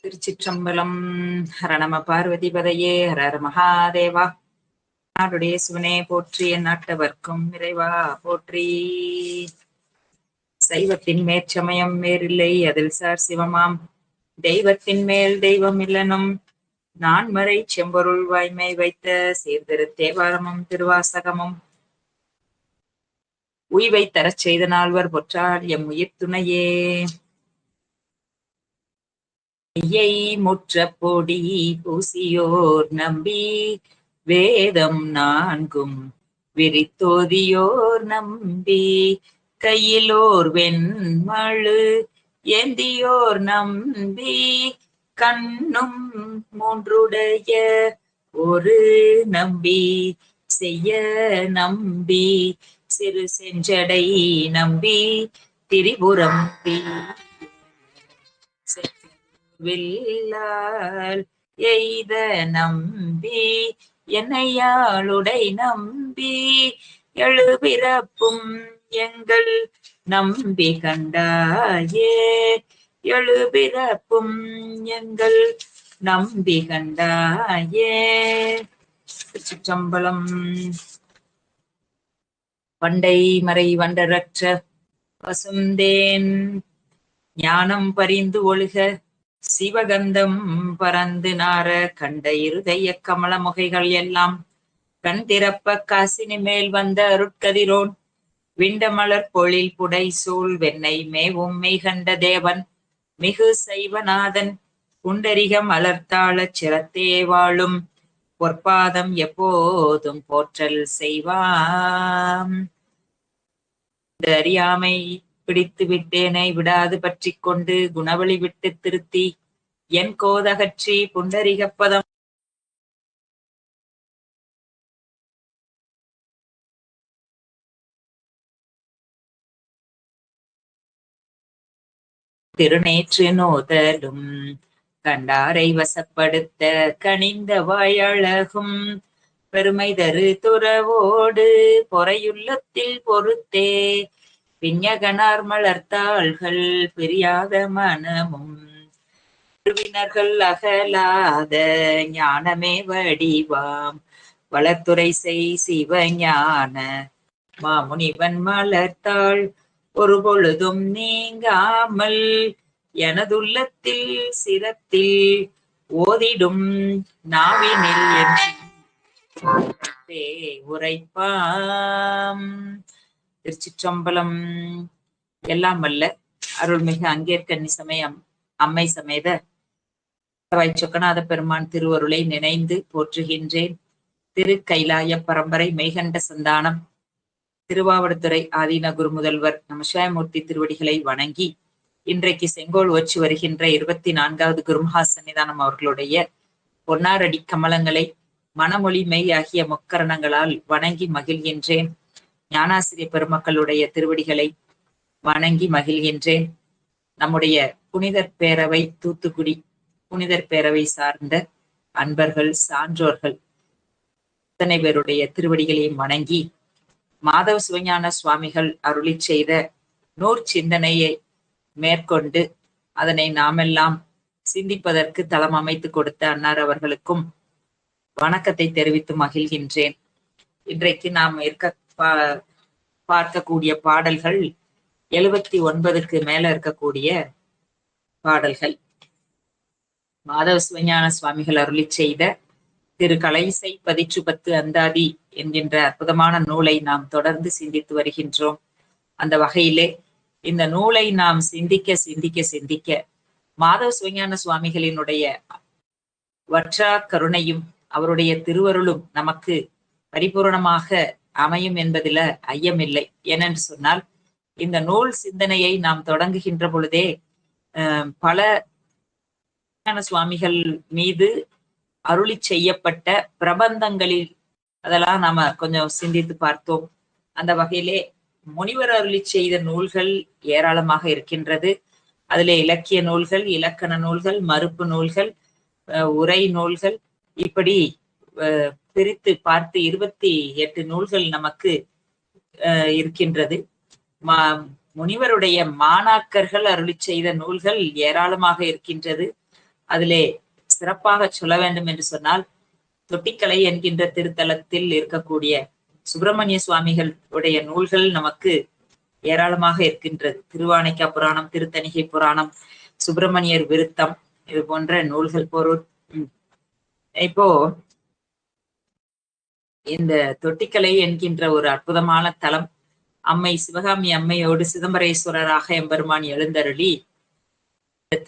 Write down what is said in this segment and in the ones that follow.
திருச்சிற்றம்பலம். ஹர நம பார்வதிபதையே ஹர ஹர மகாதேவா. நாடுடைய சிவனே போற்றி, என் நாட்டவர்க்கும் இறைவா போற்றி. சைவத்தின் மேற்சமயம் வேறில்லை, அதில் சார் சிவமாம் தெய்வத்தின் மேல் தெய்வம் இல்லனும் நான்மறை செம்பொருள் வாய்மை வைத்த சீர்திரு தேவாரமும் திருவாசகமும் உய்வை தரச் செய்த நால்வர் பொற்றால் எம் உயிர் துணையே. ஐயை முற்ற பொடி பூசியோர் நம்பி வேதம் நான்கும் விரித்தோதியோர் நம்பி கையிலோர் வெண்மழு ஏந்தியோர் நம்பி கண்ணும் மூன்றுடைய ஒரு நம்பி செய்ய நம்பி சிறு செஞ்சடை நம்பி திரிபுரம் வில்லால் எய்த நம்பி என்னையாளுடை நம்பி எழுபிறப்பும் எங்கள் நம்பி கண்டாயே. எழுபிறப்பும் எங்கள் நம்பி கண்டாயே. திருச்சிற்றம்பலம். பண்டை மறை வண்டரற்ற பசுந்தேன் ஞானம் பரிந்து ஒழுக சிவகந்தம் பரந்து நார கண்ட இருதய கமல முகைகள் எல்லாம் கண் திறப்ப காசினி மேல் வந்த அருட்கதிரோன் விண்டமலர் பொழில் புடை சூழ் வெண்ணை மேவும் மெய்கண்ட தேவன் மிகு சைவநாதன் குண்டரிக மலர்த்தாளச் சிரத்தே வாழும் பொற்பாதம் எப்போதும் போற்றல் செய்வாம். இந்த அறியாமை பிடித்து விட்டேனை விடாது பற்றி கொண்டு குணவழி விட்டு திருத்தி என் கோதகற்றி புண்டரிகப்பதம் திருநேற்று நோதலும் கண்டாரை வசப்படுத்த கனிந்த வாயழகும் பெருமை தரு துறவோடு பொறையுள்ளத்தில் பொறுத்தே விஞ்ஞகனார் மலர்த்தாள்கள் பிரியாத மனமும் திருவினர்கள் அகலாத ஞானமே வடிவாம் வளர்த்துறை செய் சிவஞான மாமுனிவன் மலர்த்தாள் ஒரு பொழுதும் நீங்காமல் எனதுள்ளத்தில் சிரத்தில் ஓதிடும் நாவினில் என்றே உரைப்பாம். திருச்சிற்றம்பலம். எல்லாம் வல்ல அருள்மிகு அங்கேற்கண்ணி சமயம் அம்மை சமேத சொக்கநாத பெருமான் திருவருளை நினைந்து போற்றுகின்றேன். திரு கைலாய பரம்பரை மெய்கண்ட சந்தானம் திருவாவடுதுறை ஆதீன குரு முதல்வர் நம சிவாயமூர்த்தி திருவடிகளை வணங்கி இன்றைக்கு செங்கோல் ஓச்சி வருகின்ற 24வது குருமகா சன்னிதானம் அவர்களுடைய பொன்னாரடி கமலங்களை மனமொழி மெய் ஆகிய முக்கரணங்களால் வணங்கி மகிழ்கின்றேன். ஞானாசிரிய பெருமக்களுடைய திருவடிகளை வணங்கி மகிழ்கின்றேன். நம்முடைய புனிதர் பேரவை தூத்துக்குடி புனிதர் பேரவை சார்ந்த அன்பர்கள் சான்றோர்கள் அத்தனை பேருடைய திருவடிகளையும் வணங்கி மாதவ சிவஞான சுவாமிகள் அருளி செய்த நூற்சிந்தனையை மேற்கொண்டு அதனை நாமெல்லாம் சிந்திப்பதற்கு தளம் அமைத்து கொடுத்த அன்னார் அவர்களுக்கும் வணக்கத்தை தெரிவித்து மகிழ்கின்றேன். இன்றைக்கு நாம் பார்க்கக்கூடிய பாடல்கள் 79க்கு மேல இருக்கக்கூடிய பாடல்கள். மாதவ சிவஞான சுவாமிகள் அருளி செய்த திரு கலைசை பதிற்று 10 அந்தாதி என்கின்ற அற்புதமான நூலை நாம் தொடர்ந்து சிந்தித்து வருகின்றோம். அந்த வகையிலே இந்த நூலை நாம் சிந்திக்க சிந்திக்க சிந்திக்க மாதவ சிவஞான சுவாமிகளினுடைய வற்றா கருணையும் அவருடைய திருவருளும் நமக்கு பரிபூர்ணமாக அமையும் என்பதில ஐயமில்லை. ஏனென்று சொன்னால் இந்த நூல் சிந்தனையை நாம் தொடங்குகின்ற பொழுதே பல சுவாமிகள் மீது அருளி செய்யப்பட்ட பிரபந்தங்களில் அதெல்லாம் நாம கொஞ்சம் சிந்தித்து பார்த்தோம். அந்த வகையிலே முனிவர் அருளி செய்த நூல்கள் ஏராளமாக இருக்கின்றது. அதிலே இலக்கிய நூல்கள், இலக்கண நூல்கள், மறுப்பு நூல்கள், உரை நூல்கள், இப்படி பிரித்து பார்த்து 28 நூல்கள் நமக்கு இருக்கின்றது. முனிவருடைய மாணாக்கர்கள் அருளி செய்த நூல்கள் ஏராளமாக இருக்கின்றது. அதிலே சிறப்பாக சொல்ல வேண்டும் என்று சொன்னால், தொட்டிக்கலை என்கின்ற திருத்தலத்தில் இருக்கக்கூடிய சுப்பிரமணிய சுவாமிகள் உடைய நூல்கள் நமக்கு ஏராளமாக இருக்கின்றது. திருவானைக்கா புராணம், திருத்தணிகை புராணம், சுப்பிரமணியர் விருத்தம், இது போன்ற நூல்கள் பொருள். இப்போ இந்த தொட்டிக்கலை என்கின்ற ஒரு அற்புதமான தலம், அம்மை சிவகாமி அம்மையோடு சிதம்பரேஸ்வரராக எம்பெருமான் எழுந்தருளி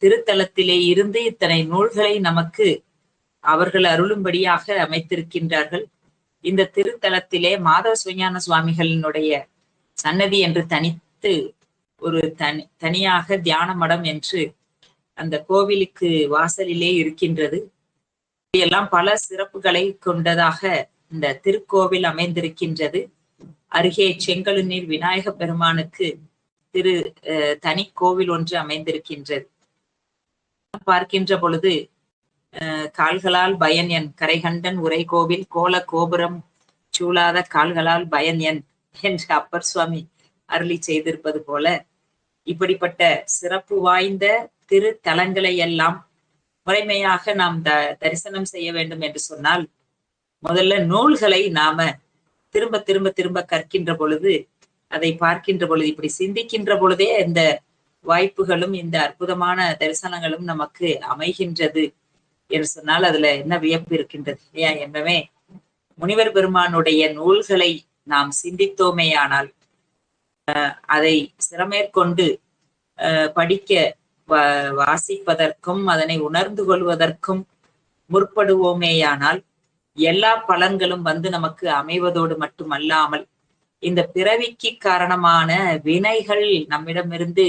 திருத்தலத்திலே இருந்து இத்தனை நூல்களை நமக்கு அவர்கள் அருளும்படியாக அமைத்திருக்கின்றார்கள். இந்த திருத்தலத்திலே மாதவ சிவஞான சுவாமிகளினுடைய சன்னதி என்று தனித்து ஒரு தனியாக தியான மடம் என்று அந்த கோவிலுக்கு வாசலிலே இருக்கின்றது. எல்லாம் பல சிறப்புகளை கொண்டதாக இந்த திருக்கோவில் அமைந்திருக்கின்றது. அருகே செங்கழுநீர் விநாயக பெருமானுக்கு தனி கோவில் ஒன்று அமைந்திருக்கின்றது. பார்க்கின்ற பொழுது கால்களால் பயன் என் கரைகண்டன் உரை கோவில் கோல கோபுரம் சூழாத கால்களால் பயன் என் என்று அப்பர் சுவாமி அருளி செய்திருப்பது போல, இப்படிப்பட்ட சிறப்பு வாய்ந்த திருத்தலங்களை எல்லாம் முறைமையாக நாம் தரிசனம் செய்ய வேண்டும் என்று சொன்னால், முதல்ல நூல்களை நாம திரும்ப திரும்ப திரும்ப கற்கின்ற பொழுது, அதை பார்க்கின்ற பொழுது, இப்படி சிந்திக்கின்ற பொழுதே இந்த வாய்ப்புகளும் இந்த அற்புதமான தரிசனங்களும் நமக்கு அமைகின்றது என்று சொன்னால் அதுல என்ன வியப்பு இருக்கின்றது இல்லையா? எனவே முனிவர் பெருமானுடைய நூல்களை நாம் சிந்தித்தோமேயானால், அதை சிறமேற்கொண்டு படிக்க வாசிப்பதற்கும் அதனை உணர்ந்து கொள்வதற்கும் முற்படுவோமேயானால் எல்லா பலன்களும் வந்து நமக்கு அமைவதோடு மட்டுமல்லாமல், இந்த பிறவிக்கு காரணமான வினைகள் நம்மிடமிருந்து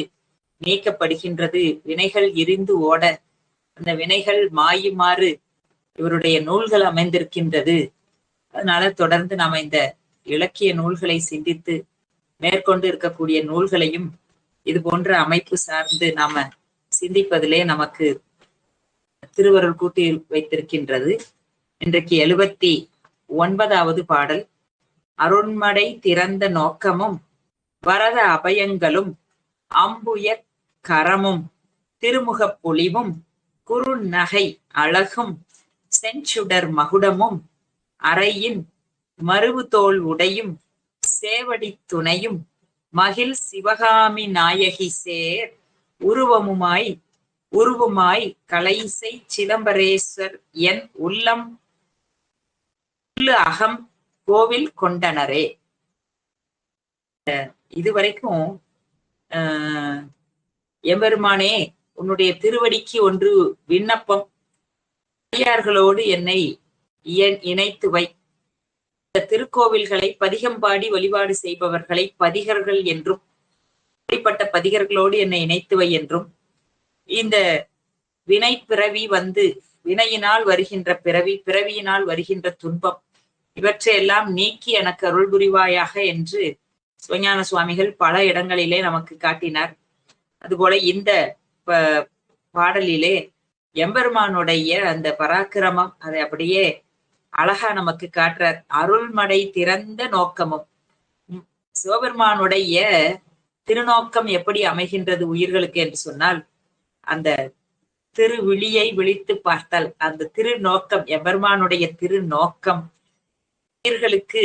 நீக்கப்படுகின்றது. வினைகள் எரிந்து ஓட அந்த வினைகள் மாயுமாறு இவருடைய நூல்கள் அமைந்திருக்கின்றது. அதனால தொடர்ந்து நாம இந்த இலக்கிய நூல்களை சிந்தித்து மேற்கொண்டு இருக்கக்கூடிய நூல்களையும் இது போன்ற அமைப்பு சார்ந்து நாம சிந்திப்பதிலே நமக்கு திருவருள் கூட்டி வைத்திருக்கின்றது. இன்றைக்கு 79வது பாடல். அருண்மடை திறந்த நோக்கமும் வரத அபயங்களும் அம்புயர் கரமும் திருமுகப் பொலிவும் குறுநகை அழகும் செஞ்சுடர் மகுடமும் அறையின் மருவுதோல் உடையும் சேவடி துணையும் மகிழ் சிவகாமி நாயகி சேர் உருவுமாய் கலைசை சிதம்பரேஸ்வர் என் உள்ளம் அகம் கோவில் கொண்டனரே. இதுவரைக்கும் எம்பெருமானே, உன்னுடைய திருவடிக்கு ஒன்று விண்ணப்பம், அடியார்களோடு என்னை இணைத்து வை. திருக்கோவில்களை பதிகம் பாடி வழிபாடு செய்பவர்களை பதிகர்கள் என்றும், அப்படிப்பட்ட பதிகர்களோடு என்னை இணைத்து வை என்றும், இந்த வினை பிறவி வந்து வினையினால் வருகின்ற பிறவி, பிறவியினால் வருகின்ற துன்பம், இவற்றையெல்லாம் நீக்கி எனக்கு அருள் புரிவாயாக என்று சிவஞான சுவாமிகள் பல இடங்களிலே நமக்கு காட்டினார். அதுபோல இந்த பாடலிலே எம்பெருமானுடைய அந்த பராக்கிரமம் அதை அப்படியே அழகா நமக்கு காட்டுறார். அருள்மடை திறந்த நோக்கமும், சிவபெருமானுடைய திருநோக்கம் எப்படி அமைகின்றது உயிர்களுக்கு என்று சொன்னால், அந்த திருவிழியை விழித்து பார்த்தால் அந்த திருநோக்கம், எம்பெருமானுடைய திருநோக்கம் உயிர்களுக்கு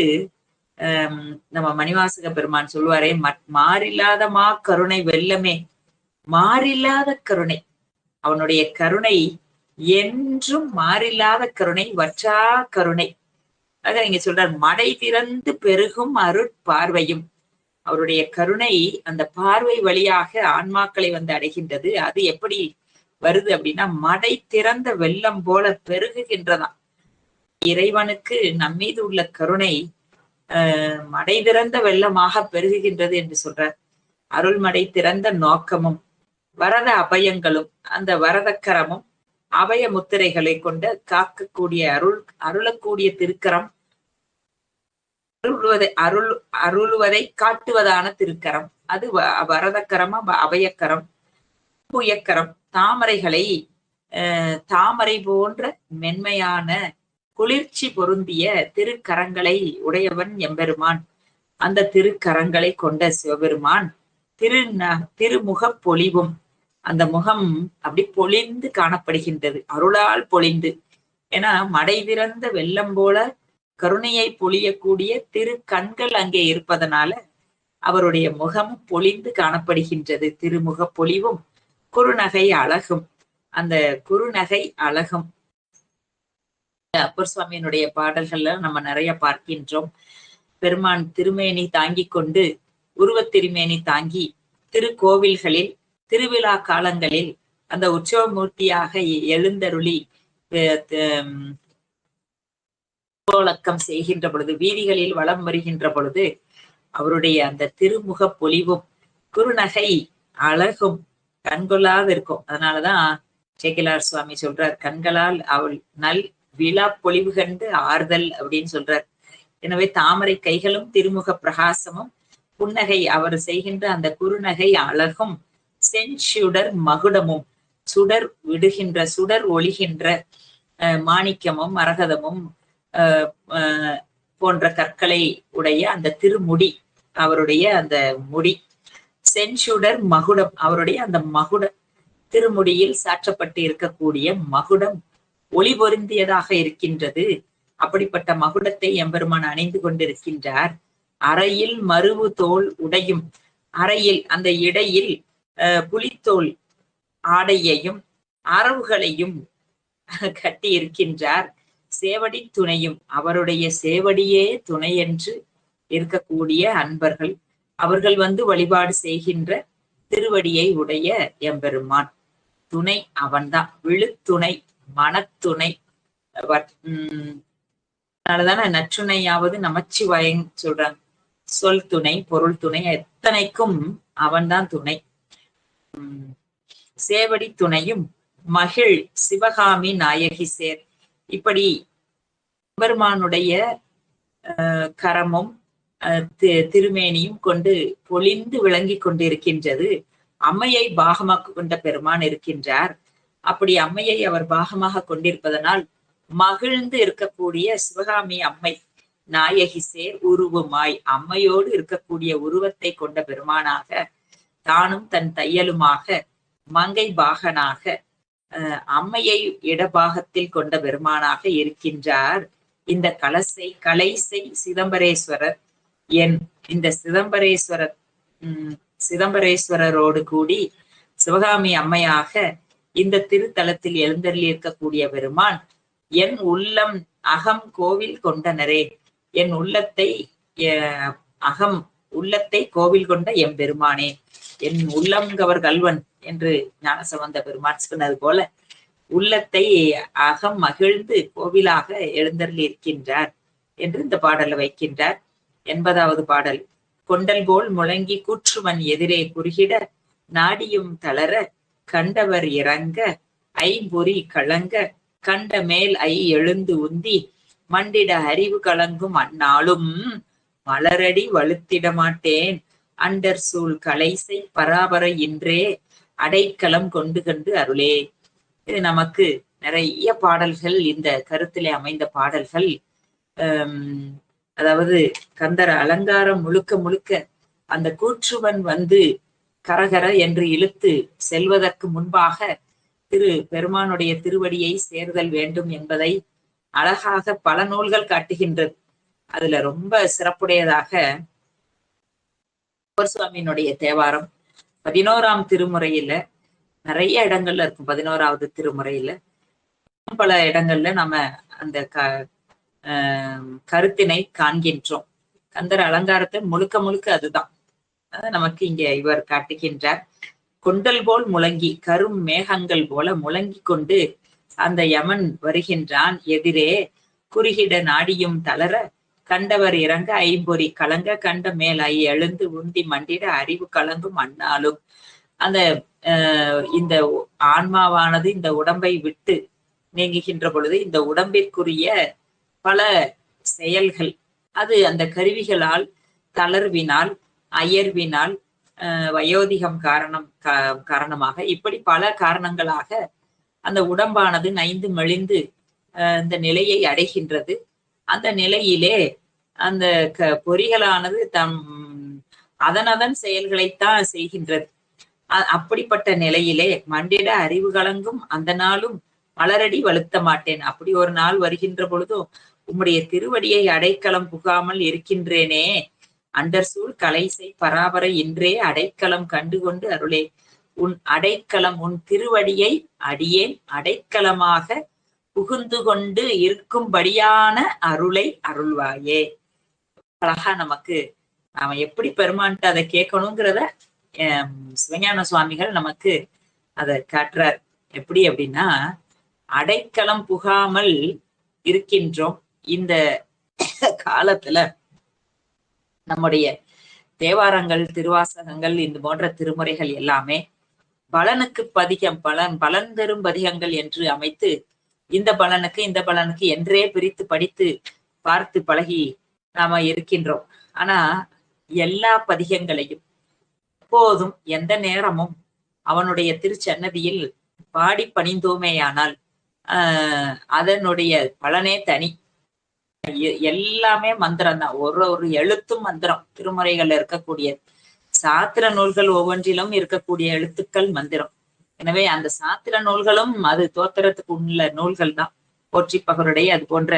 நம்ம மணிவாசக பெருமான் சொல்லுவாரே, மாறில்லாத கருணை வெள்ளமே, மாறில்லாத கருணை, அவனுடைய கருணை என்றும் மாறில்லாத கருணை, வற்றா கருணை. ஆக நீங்க சொல்றார், மடை திறந்து பெருகும் அருட்பார்வையும், அவருடைய கருணை அந்த பார்வை வழியாக ஆன்மாக்களை வந்து அடைகின்றது. அது எப்படி வருது அப்படின்னா, மடை திறந்த வெள்ளம் போல பெருகுகின்றதாம். இறைவனுக்கு நம்மீது உள்ள கருணை மடை திறந்த வெள்ளமாக பெருகுகின்றது என்று சொல்றார். அருள்மடை திறந்த நோக்கமும் வரத அபயங்களும், அந்த வரதக்கரமும் அபய முத்திரைகளை கொண்ட காக்கக்கூடிய அருளக்கூடிய திருக்கரம், அருளுவதை காட்டுவதான திருக்கரம், அது வரதக்கரம், அபயக்கரம், புயக்கரம், தாமரைகளை தாமரை போன்ற மென்மையான குளிர்ச்சி பொருந்திய திருக்கரங்களை உடையவன் எம்பெருமான். அந்த திருக்கரங்களை கொண்ட சிவபெருமான் திருமுக பொலிவும், அந்த முகம் அப்படி பொலிந்து காணப்படுகின்றது, அருளால் பொலிந்து. ஏன்னா மடை திறந்த வெள்ளம் போல கருணையை பொழியக்கூடிய திரு கண்கள் அங்கே இருப்பதனால அவருடைய முகமும் பொலிந்து காணப்படுகின்றது. திருமுக பொலிவும் குறுநகை அழகும். அந்த குறுநகை அழகும் அப்பர் சுவாமியினுடைய பாடல்கள்ல நம்ம நிறைய பார்க்கின்றோம். பெருமான் திருமேனி தாங்கி கொண்டு, உருவத் திருமேனி தாங்கி திருக்கோவில்களில் திருவிழா காலங்களில் அந்த உற்சவமூர்த்தியாக எழுந்தருளி கோலக்கம் செய்கின்ற பொழுது, வீதிகளில் வலம் வருகின்ற பொழுது அவருடைய அந்த திருமுக பொலிவும் குறுநகை அழகும் கண்கொள்ளாது இருக்கும். அதனாலதான் சேக்கிலார் சுவாமி சொல்றார், கண்களால் அவள் நல் விழா பொலிவு கண்டு ஆறுதல் அப்படின்னு சொல்றார். எனவே தாமரை கைகளும் திருமுக பிரகாசமும் புன்னகை அவர் செய்கின்ற அந்த குறுநகை அழகும் செஞ்சுடர் மகுடமும், சுடர் விடுகின்ற சுடர் ஒளிகின்ற மாணிக்கமும் மரகதமும் போன்ற கற்களை உடைய அந்த திருமுடி, அவருடைய அந்த முடி செஞ்சுடர் மகுடம், அவருடைய அந்த மகுட திருமுடியில் சாற்றப்பட்டு இருக்கக்கூடிய மகுடம் ஒளி பொருந்தியதாக இருக்கின்றது. அப்படிப்பட்ட மகுடத்தை எம்பெருமான் அணிந்து கொண்டிருக்கின்றார். அறையில் மருவு தோல் உடையும், அறையில் அந்த இடையில் புலித்தோல் ஆடையையும் அரவுகளையும் கட்டி இருக்கின்றார். சேவடி துணையும், அவருடைய சேவடியே துணை என்று இருக்கக்கூடிய அன்பர்கள், அவர்கள் வந்து வழிபாடு செய்கின்ற திருவடியை உடைய எம்பெருமான். துணை அவன்தான், விழுத்துணை, மனத்துணை. அதனாலதானே நற்றுணையாவது நமச்சிவாயன் சொல்றாங்க. சொல் துணை, பொருள் துணை, எத்தனைக்கும் அவன்தான் துணை. சேவடி துணையும் மகிழ் சிவகாமி நாயகி சேர். இப்படி பெருமானுடைய கரமும் திருமேனியும் கொண்டு பொலிந்து விளங்கி கொண்டிருக்கின்றது. அம்மையை பாகமாக கொண்ட பெருமான் இருக்கின்றார். அப்படி அம்மையை அவர் பாகமாக கொண்டிருப்பதனால் மகிழ்ந்து இருக்கக்கூடிய சிவகாமி அம்மை நாயகி சேர் உருவுமாய், அம்மையோடு இருக்கக்கூடிய உருவத்தை கொண்ட பெருமானாக, தானும் தன் தையலுமாக மங்கை பாகனாக அம்மையை இடபாகத்தில் கொண்ட பெருமானாக இருக்கின்றார். இந்த கலைசை சிதம்பரேஸ்வரர் இந்த சிதம்பரேஸ்வரரோடு கூடி சிவகாமி அம்மையாக இந்த திருத்தலத்தில் எழுந்தருளி இருக்கக்கூடிய பெருமான், என் உள்ளம் அகம் கோவில் கொண்டனரே, என் உள்ளத்தை உள்ளத்தை கோவில் கொண்ட எம்பெருமானே, என் உள்ளங்கவர் கல்வன் என்று ஞானசம்பந்த பெருமான் சொன்னது போல உள்ளத்தை அகம் மகிழ்ந்து கோவிலாக எழுந்தருளி இருக்கின்றார் என்று இந்த பாடலை வைக்கின்றார். 80வது பாடல். கொண்டல் போல் முழங்கி கூற்றுவன் எதிரே குறுகிட, நாடியும் தளர கண்டவர் இறங்க, ஐம்பொறி கலங்க கண்ட மேல் எழுந்து உந்தி, மண்டிட அறிவு கலங்கும் அந்நாளும் மலரடி வலுத்திட மாட்டேன், அண்டர் சூழ் கலைசை பராபர இன்றே அடைக்கலம் கொண்டு கண்டு அருளே. இது நமக்கு நிறைய பாடல்கள், இந்த கருத்திலே அமைந்த பாடல்கள். அதாவது கந்தர அலங்காரம் முழுக்க முழுக்க அந்த கூற்றுவன் வந்து கரகர என்று இழுத்து செல்வதற்கு முன்பாக பெருமானுடைய திருவடியை சேர்தல் வேண்டும் என்பதை அழகாக பல நூல்கள் காட்டுகின்றது. அதுல ரொம்ப சிறப்புடையதாக சுவாமியினுடைய தேவாரம் 11ஆம் திருமுறையில நிறைய இடங்கள்ல இருக்கும். 11வது திருமுறையில பல இடங்கள்ல நம்ம அந்த கருத்தினை காண்கின்றோம். கந்தர் அலங்காரத்தை முழுக்க முழுக்க அதுதான். நமக்கு இங்க இவர் காட்டுகின்றார். கொண்டல் போல் முழங்கி, கரும் மேகங்கள் போல முழங்கி கொண்டு அந்த யமன் வருகின்றான் எதிரே. குறுகிட நாடியும் தளர கண்டவர் இறங்க, ஐம்பொறி கலங்க கண்ட மேல் எழுந்து உந்தி மண்டிட அறிவு கலங்கும் அந்நாளும். அந்த இந்த ஆன்மாவானது இந்த உடம்பை விட்டு நீங்குகின்ற பொழுது இந்த உடம்பிற்குரிய பல செயல்கள் அது அந்த கருவிகளால், தளர்வினால், அயர்வினால், வயோதிகம் காரணமாக இப்படி பல காரணங்களாக அந்த உடம்பானது நைந்து மெலிந்து இந்த நிலையை அடைகின்றது. அந்த நிலையிலே அந்த பொறிகளானது அதனதன் செயல்களைத்தான் செய்கின்றது. அப்படிப்பட்ட நிலையிலே மண்டிட அறிவு கலங்கும் அந்த நாளும் மலரடி வலுத்த மாட்டேன். அப்படி ஒரு நாள் வருகின்ற பொழுதும் உம்முடைய திருவடியை அடைக்கலம் புகாமல் இருக்கின்றேனே. அண்டர்சூழ் கலைசை பராபர இன்றே அடைக்கலம் கண்டுகொண்டு அருளே. உன் அடைக்கலம் உன் திருவடியை அடியேன் அடைக்கலமாக புகுந்து கொண்டு இருக்கும்படியான அருளை அருள்வாயே. அழகா நமக்கு நாம எப்படி பெருமான்ட்டு அதை கேட்கணுங்கிறத சிவஞான சுவாமிகள் நமக்கு அதை காட்டுறார். எப்படி அப்படின்னா, அடைக்கலம் புகாமல் இருக்கின்றோம். இந்த காலத்துல நம்முடைய தேவாரங்கள், திருவாசகங்கள், இந்த போன்ற திருமுறைகள் எல்லாமே பலனுக்கு பதிகம், பலன் தரும் பதிகங்கள் என்று அமைத்து இந்த பலனுக்கு என்றே பிரித்து படித்து பார்த்து பழகி நாம இருக்கின்றோம். ஆனா எல்லா பதிகங்களையும் எப்போதும் எந்த நேரமும் அவனுடைய திருச்சன்னதியில் பாடி பணிந்தோமேயானால் அதனுடைய பலனே தனி. எல்லாமே மந்திரம் தான். ஒரு எழுத்தும் மந்திரம். திருமுறைகள்ல இருக்கக்கூடிய சாத்திர நூல்கள் ஒவ்வொன்றிலும் இருக்கக்கூடிய எழுத்துக்கள் மந்திரம். எனவே அந்த சாத்திர நூல்களும் அது தோத்திரத்துக்கு உள்ள நூல்கள் தான். போற்றி பகருடைய அது போன்ற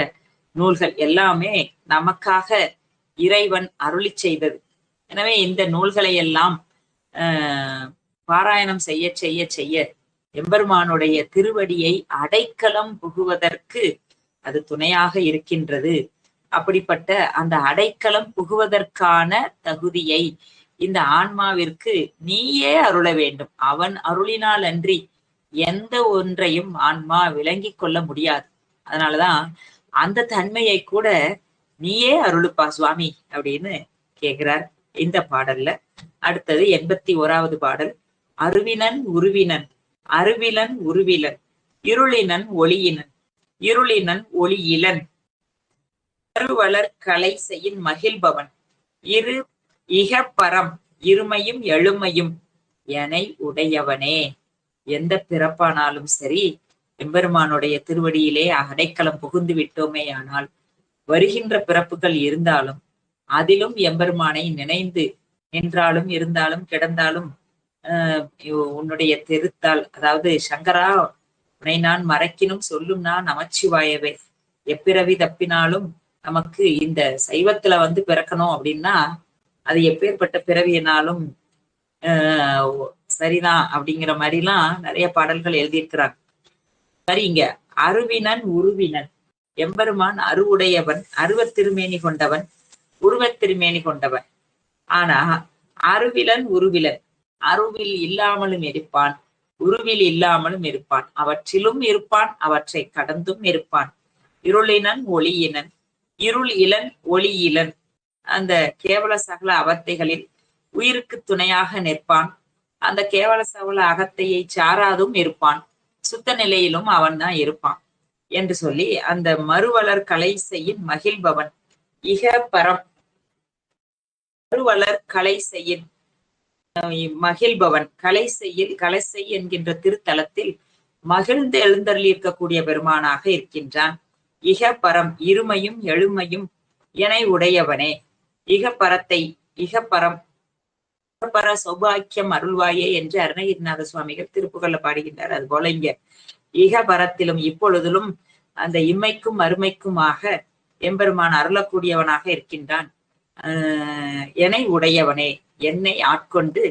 நூல்கள் எல்லாமே நமக்காக இறைவன் அருளி செய்தது. எனவே இந்த நூல்களை எல்லாம் பாராயணம் செய்ய செய்ய செய்ய எம்பெருமானுடைய திருவடியை அடைக்கலம் புகுவதற்கு அது துணையாக இருக்கின்றது. அப்படிப்பட்ட அந்த அடைக்கலம் புகுவதற்கான தகுதியை இந்த ஆன்மாவிற்கு நீயே அருள வேண்டும். அவன் அருளினால் அன்றி எந்த ஒன்றையும் ஆன்மா விளங்கி கொள்ள முடியாது. அதனாலதான் அந்த தன்மையை கூட நீயே அருளுப்பா சுவாமி அப்படின்னு கேட்கிறார் இந்த பாடல்ல. அடுத்தது 81வது பாடல். அருவினன் உருவினன் அருவிலன் உருவிலன் இருளினன் ஒளியினன் இருளினன் ஒளியிலன் அருவலர் கலை செய்யின் மகிழ்பவன் இரு இகப்பரம் இருமையும் எழுமையும் எனை உடையவனே. எந்த பிறப்பானாலும் சரி எம்பெருமானுடைய திருவடியிலே அடைக்கலம் புகுந்து விட்டோமே ஆனால் வருகின்ற பிறப்புகள் இருந்தாலும் அதிலும் எம்பெருமானை நினைந்து நின்றாலும் இருந்தாலும் கிடந்தாலும் உன்னுடைய திருத்தால், அதாவது சங்கரா உன்னை நான் மறக்கினும் சொல்லும் நான் நமச்சிவாயவே. எப்பிறவி தப்பினாலும் நமக்கு இந்த சைவத்துல பிறக்கணும் அப்படின்னா அது எப்பேற்பட்ட பிறவியினாலும் சரிதான் அப்படிங்கிற மாதிரிலாம் நிறைய பாடல்கள் எழுதியிருக்கிறாங்க. சரி, இங்க அருவினன் உருவினன் எம்பெருமான் அருவுடையவன், அருவத் திருமேனி கொண்டவன், உருவத் திருமேனி கொண்டவன். ஆனா அருவிலன் உருவிலன், அருவில் இல்லாமலும் இருப்பான், உருவில் இல்லாமலும் இருப்பான், அவற்றிலும் இருப்பான், அவற்றை கடந்தும் இருப்பான். இருளினன் ஒளியினன் இருள் இளன் ஒளி இளன். அந்த கேவல சகல அவத்தைகளில் உயிருக்கு துணையாக நிற்பான். அந்த கேவல சகல அகத்தையை சாராதும் இருப்பான். சுத்த நிலையிலும் அவன் தான் இருப்பான் என்று சொல்லி அந்த மறுவளர் கலை செய்யின் மகிழ்பவன் இக பரம் மறுவளர் கலை செய்யின் மகிழ்பவன் கலை செய் என்கின்ற திருத்தலத்தில் மகிழ்ந்து எழுந்தருளி இருக்கக்கூடிய பெருமானாக இருக்கின்றான். இகப்பரம் இருமையும் எழுமையும் எனை உடையவனே. இகப்பரம் சௌபாக்கியம் அருள்வாயே என்று அருணகிரிநாத சுவாமிகள் திருப்புகள்ல பாடுகின்றார். அது போல இங்க இகபரத்திலும் இப்பொழுதிலும் அந்த இம்மைக்கும் அருமைக்குமாக எம்பெருமான் அருளக்கூடியவனாக இருக்கின்றான். எனை உடையவனே, என்னை ஆட்கொண்டு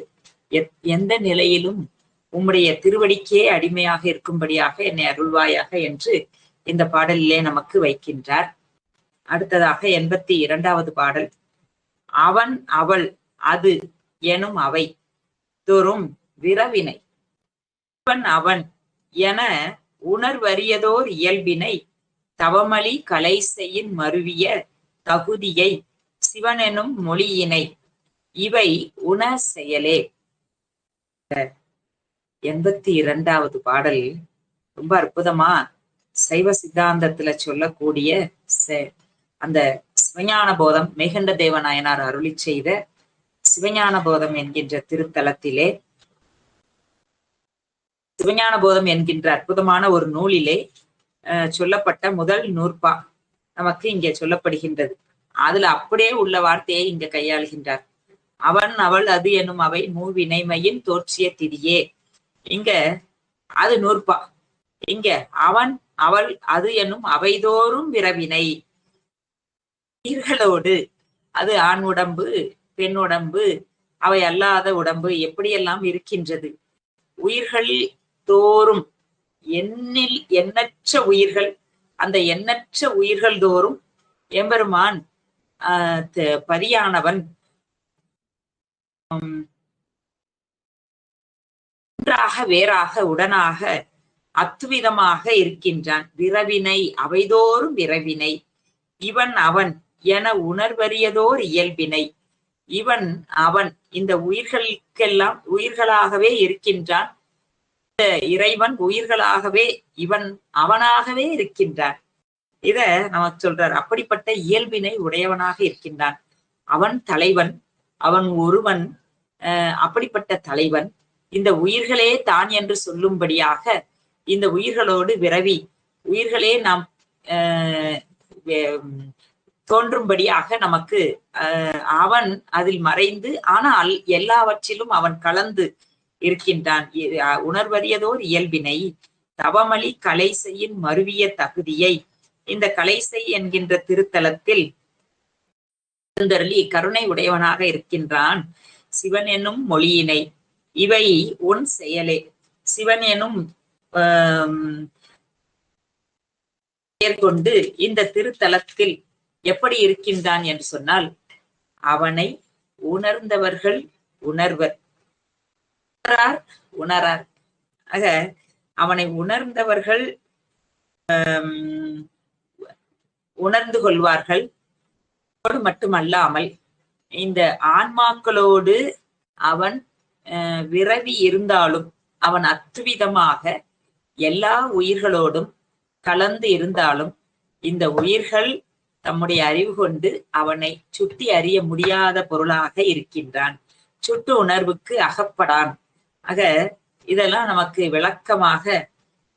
எந்த நிலையிலும் உம்முடைய திருவடிக்கே அடிமையாக இருக்கும்படியாக என்னை அருள்வாயாக என்று இந்த பாடலிலே நமக்கு வைக்கின்றார். அடுத்ததாக 82வது பாடல். அவன் அவள் அது எனும் அவை தோறும் விரவினை அவன் என உணர்வறியதோர் இயல்பினை தவமளி கலை செய்யின் மருவிய தகுதியை சிவனெனும் மொழியினை இவை உண செயலே. 82வது பாடல் ரொம்ப அற்புதமா சைவ சித்தாந்தத்துல சொல்லக்கூடிய அந்த சிவஞான போதம் மேகண்ட தேவநாயனார் அருளி செய்த சிவஞான போதம் என்கின்ற திருத்தலத்திலே சிவஞான போதம் என்கின்ற அற்புதமான ஒரு நூலிலே சொல்லப்பட்ட முதல் நூற்பா நமக்கு இங்கே சொல்லப்படுகின்றது. அதுல அப்படியே உள்ள வார்த்தையை இங்க கையாளுகின்றார். அவன் அவள் அது எனும் அவை மூவினைமையின் தோற்றிய திதியே. இங்க அது நூற்பா. இங்க அவன் அவள் அது எனும் அவைதோறும் விரவினை. உயிர்களோடு, அது ஆண் உடம்பு, பெண் உடம்பு, அவை அல்லாத உடம்பு எப்படியெல்லாம் இருக்கின்றது. உயிர்கள் தோறும் எண்ணில் எண்ணற்ற உயிர்கள், அந்த எண்ணற்ற உயிர்கள் தோறும் எம்பெருமான் பதியானவன் ஒன்றாக வேறாக உடனாக அத்துவிதமாக இருக்கின்றான். விரவினை அவைதோறும் விரவினை. இவன் அவன் என உணர்வறியதோர் இயல்பினை. இவன் அவன் இந்த உயிர்களுக்கெல்லாம் உயிர்களாகவே இருக்கின்றான். இறைவன் உயிர்களாகவே இவன் அவனாகவே இருக்கின்றான். இத நமக்கு சொல்றார். அப்படிப்பட்ட இயல்பினை உடையவனாக இருக்கின்றான். அவன் தலைவன், அவன் ஒருவன். அப்படிப்பட்ட தலைவன் இந்த உயிர்களே தான் என்று சொல்லும்படியாக இந்த உயிர்களோடு விரவி உயிர்களே நாம் தோன்றும்படியாக நமக்கு அவன் அதில் மறைந்து, ஆனால் எல்லாவற்றிலும் அவன் கலந்து இருக்கின்றான். உணர்வறியதோர் இயல்பினை தவமளி கலைசெயின் மருவிய தகுதியை. இந்த கலைசை என்கின்ற திருத்தலத்தில் கருணை உடையவனாக இருக்கின்றான். சிவன் என்னும் மொழியினை இவை உன் செயலே. சிவன் எனும் பெயர் கொண்டு இந்த திருத்தலத்தில் எப்படி இருக்கின்றான் என்று சொன்னால், அவனை உணர்ந்தவர்கள் உணர்வர், உணரார். ஆக அவனை உணர்ந்தவர்கள் உணர்ந்து கொள்வார்கள். மட்டுமல்லாமல் இந்த ஆன்மாக்களோடு அவன் விரவி இருந்தாலும், அவன் அத்துவிதமாக எல்லா உயிர்களோடும் கலந்து இருந்தாலும், இந்த உயிர்கள் தம்முடைய அறிவு கொண்டு அவனை சுட்டி அறிய முடியாத பொருளாக இருக்கின்றான். சுட்டு உணர்வுக்கு அகப்படான். ஆக இதெல்லாம் நமக்கு விளக்கமாக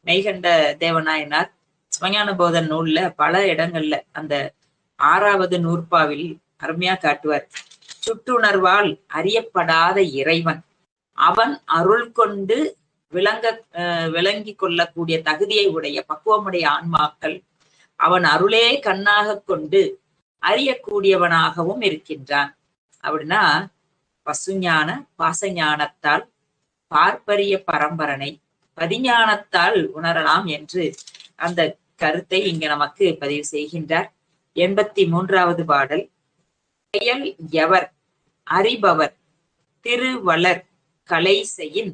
மெய்கண்ட தேவநாயனார் சிவஞான போதன் நூல்ல பல இடங்கள்ல அந்த 6வது நூற்பாவில் அருமையா காட்டுவார். சுட்டுணர்வால் அறியப்படாத இறைவன் அவன் அருள் கொண்டு விளங்கி கொள்ளக்கூடிய தகுதியை உடைய பக்குவமுடைய ஆன்மாக்கள் அவன் அருளே கண்ணாக கொண்டு அறியக்கூடியவனாகவும் இருக்கின்றான். அப்படின்னா பசுஞான பாசஞானத்தால் பார்ப்பரிய பரம்பரனை பதிஞானத்தால் உணரலாம் என்று அந்த கருத்தை இங்க நமக்கு பதிவு செய்கின்றார். 83வது பாடல். செயல் எவர் அறிபவர் திருவளர் கலைசெயின்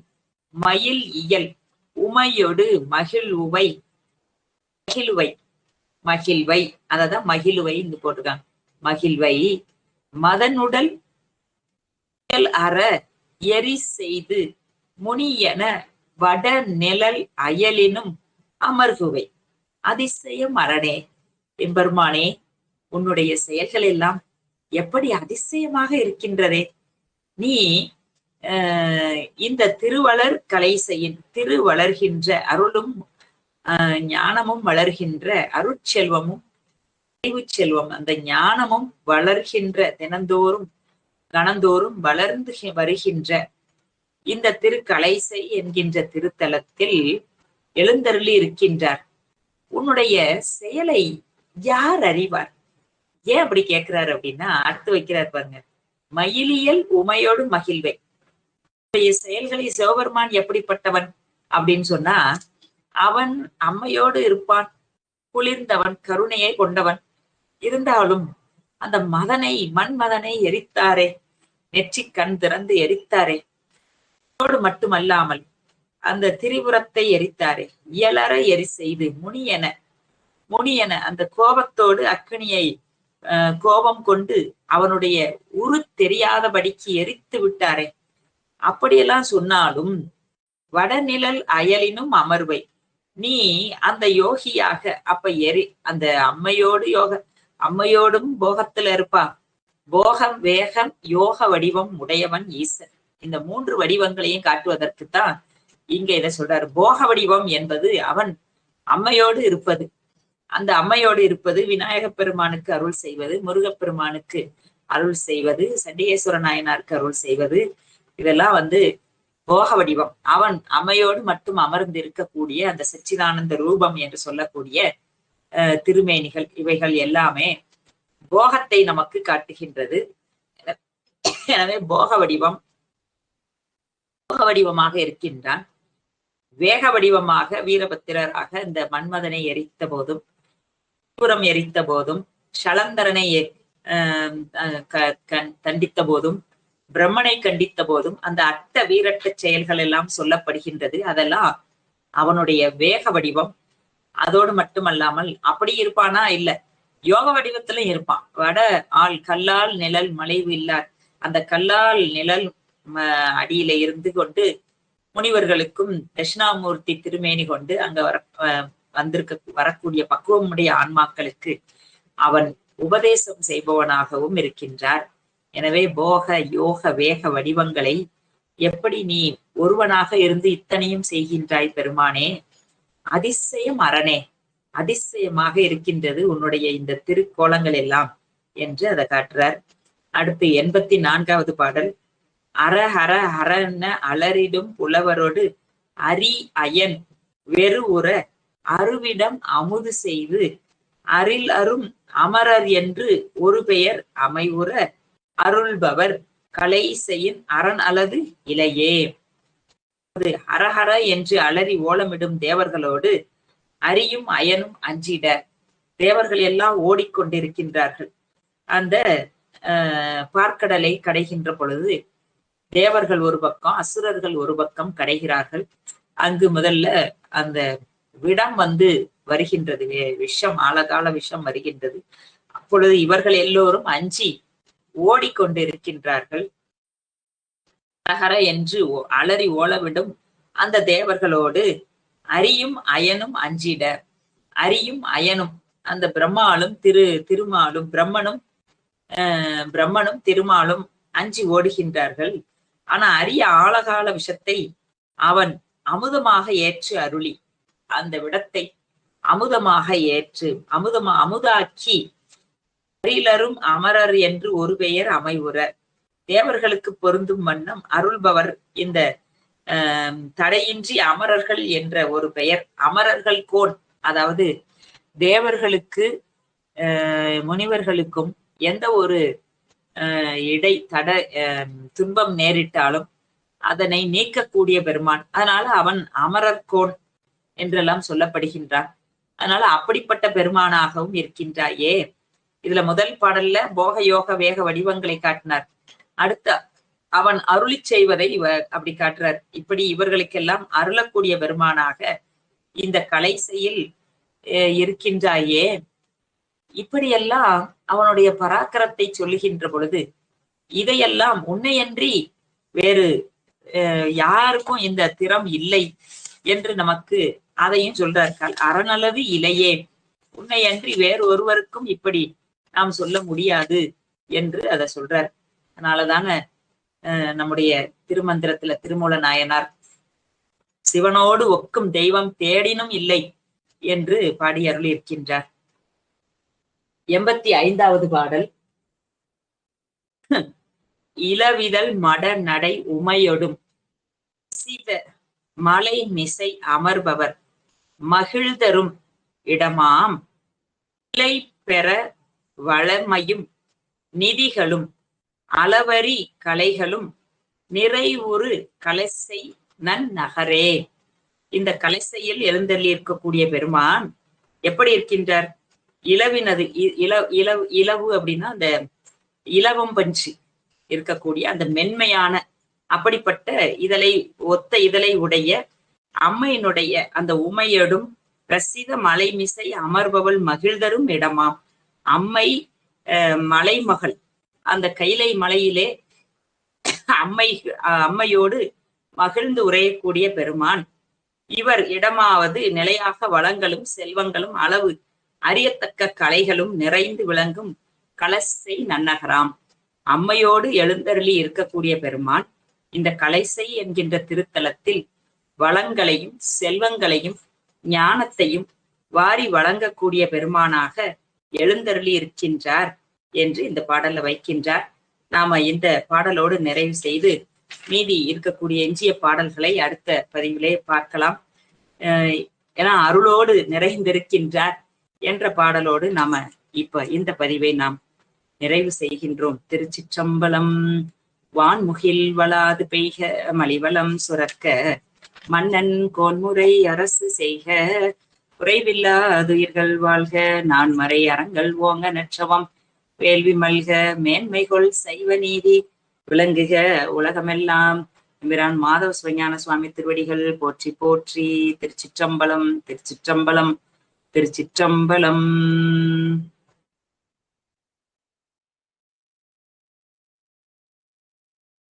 மயில் இயல் உமையொடு மகிழ்வை மகிழ்வை அதான் மகிழ்வை இங்கு போட்டிருக்காங்க. மகிழ்வை மதனுடல் அற எரி செய்து முனியன வட நிழல் அயலினும் அமர்குவை. அதிசயம் அரணே, எம்பெருமானே, உன்னுடைய செயல்கள் எல்லாம் எப்படி அதிசயமாக இருக்கின்றதே. நீ இந்த திருவளர் கலைசெயின் திருவளர்கின்ற அருளும் ஞானமும் வளர்கின்ற அருட்செல்வமும் அறிவு செல்வம், அந்த ஞானமும் வளர்கின்ற தினந்தோறும் கணந்தோறும் வளர்ந்து வருகின்ற இந்த திருக்கலைசை என்கின்ற திருத்தலத்தில் எழுந்தருளி இருக்கின்றார். உன்னுடைய செயலை யார் அறிவார்? ஏன் அப்படி கேட்கிறாரு அப்படின்னா, அடுத்து வைக்கிறார் பாருங்க. மயிலியல் உமையோடு மகிழ்வை. செயல்களை சிவபெருமான் எப்படிப்பட்டவன் அப்படின்னு சொன்னா, அவன் அம்மையோடு இருப்பான், குளிர்ந்தவன், கருணையை கொண்டவன். இருந்தாலும் அந்த மதனை மண்மதனை எரித்தாரே, நெற்றி கண் திறந்து எரித்தாரே. அதோடு மட்டுமல்லாமல் அந்த திரிபுரத்தை எரித்தாரே, இயலற எரி செய்து முனியன அந்த கோபத்தோடு அக்கினியை கோபம் கொண்டு அவனுடைய உரு தெரியாதபடிக்கு எரித்து விட்டாரே. அப்படியெல்லாம் சொன்னாலும் வடநிழல் அயலினும் அமர்வை, நீ அந்த யோகியாக அப்ப அந்த அம்மையோடும் போகத்துல இருப்பா. போகம் வேகம் யோக வடிவம் உடையவன் ஈசன். இந்த 3 வடிவங்களையும் காட்டுவதற்குத்தான் இங்க இதை சொல்றாரு. போக வடிவம் என்பது அவன் அம்மையோடு இருப்பது. அந்த அம்மையோடு இருப்பது விநாயகப் பெருமானுக்கு அருள் செய்வது, முருகப்பெருமானுக்கு அருள் செய்வது, சண்டிகேஸ்வர நாயனாருக்கு அருள் செய்வது, இதெல்லாம் போக வடிவம். அவன் அம்மையோடு மட்டும் அமர்ந்து இருக்கக்கூடிய அந்த சச்சிதானந்த ரூபம் என்று சொல்லக்கூடிய திருமேனிகள், இவைகள் எல்லாமே போகத்தை நமக்கு காட்டுகின்றது. எனவே போக வடிவமாக இருக்கின்றான். வேக வடிவமாக வீரபத்திரராக இந்த மன்மதனை எரித்த போதும், புறம் எரித்த போதும், ஷலந்தரனை தண்டித்த போதும், பிரம்மனை கண்டித்த போதும் அந்த அட்ட வீரட்ட செயல்கள் எல்லாம் சொல்லப்படுகின்றது. அதெல்லாம் அவனுடைய வேக வடிவம். அதோடு மட்டுமல்லாமல் அப்படி இருப்பானா இல்ல, யோக வடிவத்திலும் இருப்பான். வட ஆள் கல்லால் நிழல் மலைவு இல்லார், அந்த கல்லால் நிழல் அடியில இருந்து கொண்டு முனிவர்களுக்கும் தட்சிணாமூர்த்தி திருமேனி கொண்டு அங்க வரக்கூடிய பக்குவமுடைய ஆன்மாக்களுக்கு அவன் உபதேசம் செய்பவனாகவும் இருக்கின்றார். எனவே போக யோக வேக வடிவங்களை எப்படி நீ ஒருவனாக இருந்து இத்தனையும் செய்கின்றாய் பெருமானே, அதிசயம் அரணே, அதிசயமாக இருக்கின்றது உன்னுடைய இந்த திருக்கோலங்கள் எல்லாம் என்று அதை காட்டுறார். அடுத்து 84வது பாடல். அற ஹர ஹரன அலரிடும் புலவரோடு அரி அயன் வெறு உற அருவிடம் அமுது செய்து அரில் அரும் அமரர் என்று ஒரு பெயர் அமைவுற அருள்பவர் கலை செய்யின் அரண் அல்லது இலையே. ஹரஹர என்று அலறி ஓலமிடும் தேவர்களோடு அரியும் அயனும் அஞ்சிட, தேவர்கள் எல்லாம் ஓடிக்கொண்டிருக்கின்றார்கள். அந்த பார்க்கடலை கடைகின்ற பொழுது தேவர்கள் ஒரு பக்கம், அசுரர்கள் ஒரு பக்கம் கடைகிறார்கள். அங்கு முதல்ல அந்த விடம் வருகின்றது, விஷம், ஆழகால விஷம் வருகின்றது. அப்பொழுது இவர்கள் எல்லோரும் அஞ்சி ஓடிக்கொண்டிருக்கின்றார்கள். ஹரஹர என்று அலறி ஓலவிடும் அந்த தேவர்களோடு அரியும் அயனும் அஞ்சிட, அரியும் அயனும் அந்த பிரம்மாலும் திருமாலும் பிரம்மனும் திருமாலும் அஞ்சி ஓடுகின்றார்கள். ஆனா அரிய ஆழகால விஷத்தை அவன் அமுதமாக ஏற்று அருளி, அந்த விடத்தை அமுதமாக ஏற்று அமுதாக்கி அரிலரும் அமரர் என்று ஒரு பெயர் அமைவுற, தேவர்களுக்கு பொருந்தும் வண்ணம் அருள்பவர் இந்த தடையின்றி அமரர்கள் என்ற ஒரு பெயர். அமரர்கள் கோன், அதாவது தேவர்களுக்கு முனிவர்களுக்கும் எந்த ஒரு துன்பம் நேரிட்டாலும் அதனை நீக்கக்கூடிய பெருமான். அதனால அவன் அமரர் கோன் என்றெல்லாம் சொல்லப்படுகின்றான். அதனால அப்படிப்பட்ட பெருமானாகவும் இருக்கின்றாயே. இதுல முதல் பாடல்ல போக யோக வேக வடிவங்களை காட்டினார். அடுத்த அவன் அருளி செய்வதை அப்படி காட்டுறார். இப்படி இவர்களுக்கெல்லாம் அருளக்கூடிய பெருமானாக இந்த கலைசையில் இருக்கின்றாயே. இப்படியெல்லாம் அவனுடைய பராக்கிரத்தை சொல்லுகின்ற பொழுது இதையெல்லாம் உன்னையன்றி வேறு யாருக்கும் இந்த திறம் இல்லை என்று நமக்கு அதையும் சொல்றார்கள். அறநலவு இலையே, உன்னையன்றி வேறு ஒருவருக்கும் இப்படி நாம் சொல்ல முடியாது என்று அதை சொல்றார். அதனாலதான நம்முடைய திருமந்திரத்துல திருமூல நாயனார் சிவனோடு ஒக்கும் தெய்வம் தேடினும் இல்லை என்று பாடி அருளி இருக்கின்றார். 85வது பாடல். இளவிதழ் மட நடை உமையொடும் சித மலை மிசை அமர்பவர் மகிழ்தரும் இடமாம் இலை பெற வளமையும் நிதிகளும் அளவரி கலைகளும் நிறைவுறு கலைசை நன்னகரே. இந்த கலைசையில் எழுந்தள்ளி இருக்கக்கூடிய பெருமான் எப்படி இருக்கின்றார்? இளவினது இலவு அப்படின்னா அந்த இலவம் பஞ்சு இருக்கக்கூடிய அந்த மென்மையான அப்படிப்பட்ட ஒத்த இதழை உடைய அம்மையினுடைய அந்த உமையடும் பிரசித மலைமிசை அமர்பவள் மகிழ்தரும் இடமாம். அம்மை மலைமகள், அந்த கைலை மலையிலே அம்மையோடு மகிழ்ந்து உரையக்கூடிய பெருமான். இவர் இடமாவது நிலையாக வளங்களும் செல்வங்களும் அளவு அறியத்தக்க கலைகளும் நிறைந்து விளங்கும் கலசை நன்னகராம். அம்மையோடு எழுந்தருளி இருக்கக்கூடிய பெருமான் இந்த கலைசை என்கின்ற திருத்தலத்தில் வளங்களையும் செல்வங்களையும் ஞானத்தையும் வாரி வழங்கக்கூடிய பெருமானாக எழுந்தருளி இருக்கின்றார் என்று இந்த பாடல்ல வைக்கின்றார். நாம இந்த பாடலோடு நிறைவு செய்து மீதி இருக்கக்கூடிய எஞ்சிய பாடல்களை அடுத்த பதிவிலே பார்க்கலாம். ஏன்னா அருளோடு நிறைந்திருக்கின்றார் என்ற பாடலோடு நாம இப்ப இந்த பதிவை நாம் நிறைவு செய்கின்றோம். திருச்சிற்றம்பலம். வான்முகில் வளாது பெய்க மலிவளம் சுரக்க மன்னன் கோன்முறை அரசு செய்க குறைவில்லாதுயிர்கள் வாழ்க நான்மறை அறங்கள் ஓங்க நற்றவம் வேள்வி மல்க மேன்மைகொள் சைவ நீதி விளங்குக உலகமெல்லாம். எம்பிரான் மாதவ சிவஞான சுவாமி திருவடிகள் போற்றி போற்றி. திருச்சிற்றம்பலம் திருச்சிற்றம்பலம் திருச்சிற்றம்பலம்.